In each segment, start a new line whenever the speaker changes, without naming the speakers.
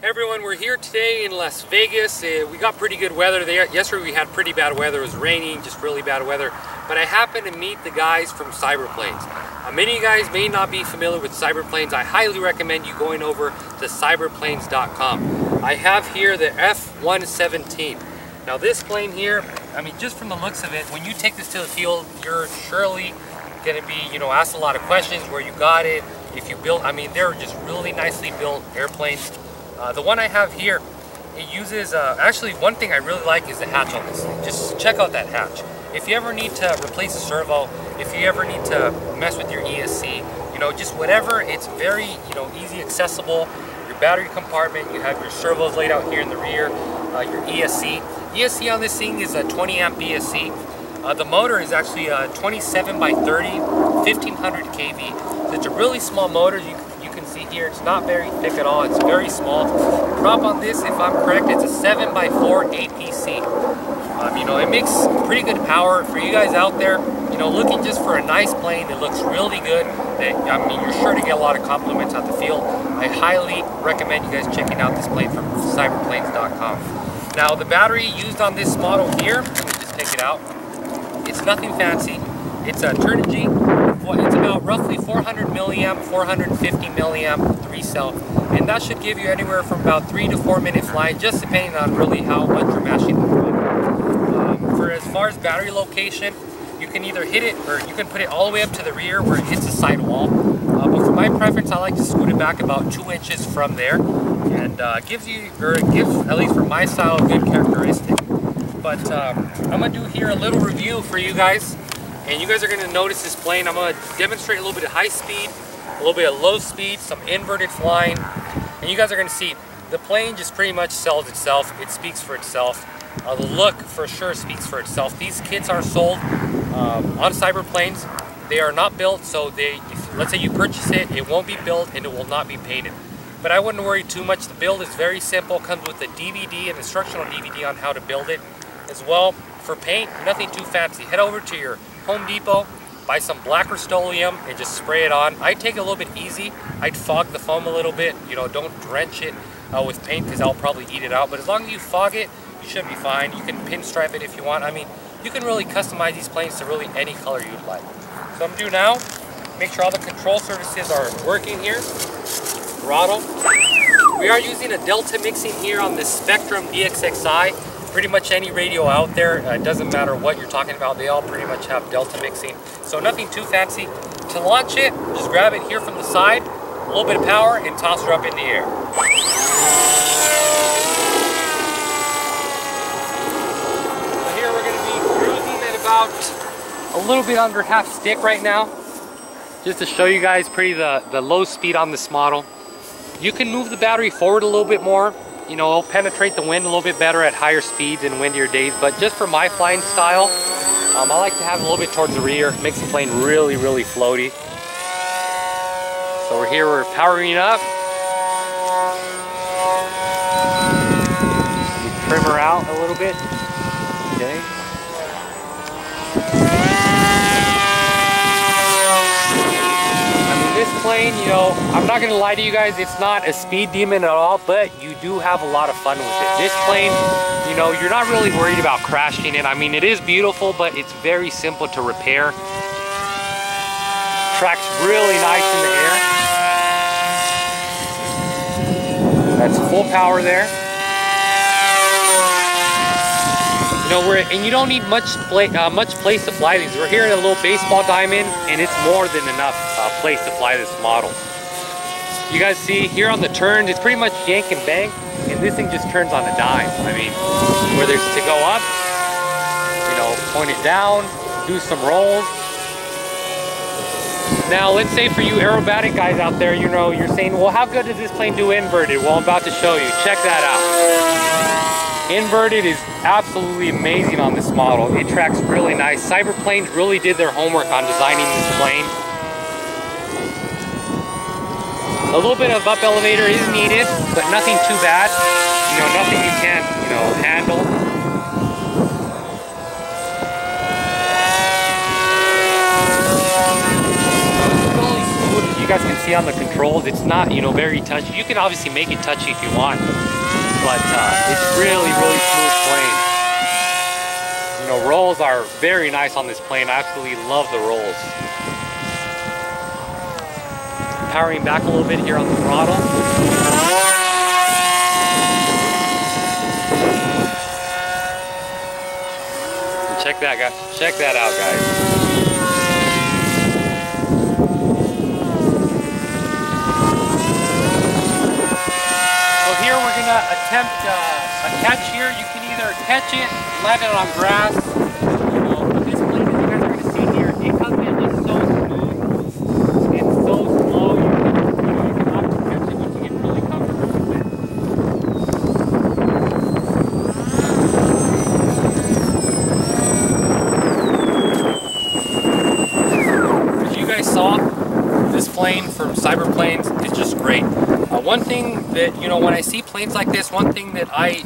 Hey everyone, we're here today in Las Vegas. We got pretty good weather there. Yesterday we had pretty bad weather. It was raining, just really bad weather. But I happened to meet the guys from Cyberplanes. Many of you guys may not be familiar with Cyberplanes. I highly recommend you going over to cyberplanes.com. I have here the f-117. Now this plane here, I mean, just from the looks of it, when you take this to the field, you're surely going to be, asked a lot of questions where you got it, if you built. I mean, they're just really nicely built airplanes. The one I have here, it uses, actually one thing I really like is the hatch on this thing. Just check out that hatch. If you ever need to replace a servo, if you ever need to mess with your ESC, just whatever, it's very, easy accessible. Your battery compartment, you have your servos laid out here in the rear, your ESC. ESC on this thing is a 20 amp ESC. The motor is actually a 27 by 30, 1500 kV. So it's a really small motor. You can see here, it's not very thick at all. It's very small. Prop on this, if I'm correct, it's a 7 by 4 APC. It makes pretty good power for you guys out there. Looking just for a nice plane that looks really good. You're sure to get a lot of compliments out the field. I highly recommend you guys checking out this plane from cyberplanes.com. Now, the battery used on this model here, let me just take it out. It's nothing fancy. It's a Turnigy. It's about roughly 400 milliamp, 450 milliamp, 3-cell, and that should give you anywhere from about 3 to 4 minute flight, just depending on really how much you're mashing the throttle. For as far as battery location, you can either hit it or you can put it all the way up to the rear where it hits the side wall. But for my preference, I like to scoot it back about 2 inches from there, and it gives, at least for my style, a good characteristic. But I'm gonna do here a little review for you guys. And you guys are going to notice this plane. I'm going to demonstrate a little bit of high speed, a little bit of low speed, some inverted flying. And you guys are going to see the plane just pretty much sells itself. It speaks for itself. The look for sure speaks for itself. These kits are sold on Cyberplanes. They are not built, so let's say you purchase it, it won't be built and it will not be painted. But I wouldn't worry too much. The build is very simple. It comes with a DVD, an instructional DVD on how to build it as well. For paint, nothing too fancy. Head over to your Home Depot, buy some black Rust-Oleum and just spray it on. I'd take it a little bit easy. I'd fog the foam a little bit. Don't drench it with paint because I'll probably eat it out. But as long as you fog it, you should be fine. You can pinstripe it if you want. I mean, you can really customize these planes to really any color you'd like. So I'm gonna do now, make sure all the control surfaces are working here. Throttle. We are using a Delta mixing here on this Spectrum DXXI. Pretty much any radio out there, it doesn't matter what you're talking about, they all pretty much have Delta mixing. So nothing too fancy. To launch it, just grab it here from the side, a little bit of power, and toss her up in the air. So here we're going to be cruising at about a little bit under half stick right now. Just to show you guys the low speed on this model. You can move the battery forward a little bit more. It'll penetrate the wind a little bit better at higher speeds and windier days, but just for my flying style, I like to have it a little bit towards the rear. Makes the plane really, really floaty. So we're powering up. We trim her out a little bit. Okay. This plane, I'm not gonna lie to you guys, it's not a speed demon at all, but you do have a lot of fun with it. This plane, you're not really worried about crashing it. I mean, it is beautiful, but it's very simple to repair. Tracks really nice in the air. That's full power there. And you don't need much place to fly these. We're here in a little baseball diamond, and it's more than enough place to fly this model. You guys see here on the turns, it's pretty much yank and bank, and this thing just turns on a dime. I mean, whether it's to go up, point it down, do some rolls. Now, let's say for you aerobatic guys out there, you're saying, well, how good does this plane do inverted? Well, I'm about to show you. Check that out. Inverted is absolutely amazing on this model. It tracks really nice. Cyberplanes really did their homework on designing this plane. A little bit of up elevator is needed, but nothing too bad. Nothing you can't, handle. guys can see on the controls, it's not, you know, very touchy. You can obviously make it touchy if you want, but it's really, really smooth plane. You know, rolls are very nice on this plane. I absolutely love the rolls. Powering back a little bit here on the throttle. And check that out, guys. So here we're gonna attempt a catch here. You can either catch it, land it on grass. You know, but this plane, as you guys are gonna see here, it comes in just so smooth and so slow. You can often catch it once you get really comfortable with it. As you guys saw, this plane from Cyberplanes is just great. One thing that, you know, when I see planes like this, one thing that I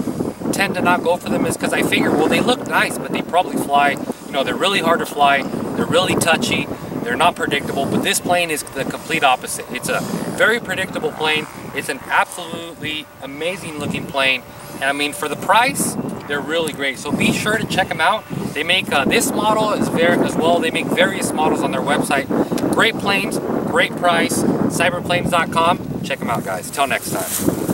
tend to not go for them is because I figure, well, they look nice, but they probably fly. You know, they're really hard to fly. They're really touchy. They're not predictable. But this plane is the complete opposite. It's a very predictable plane. It's an absolutely amazing looking plane. And I mean, for the price, they're really great. So be sure to check them out. They make this model as well. They make various models on their website. Great planes, great price. Cyberplanes.com. Check them out, guys. Till next time.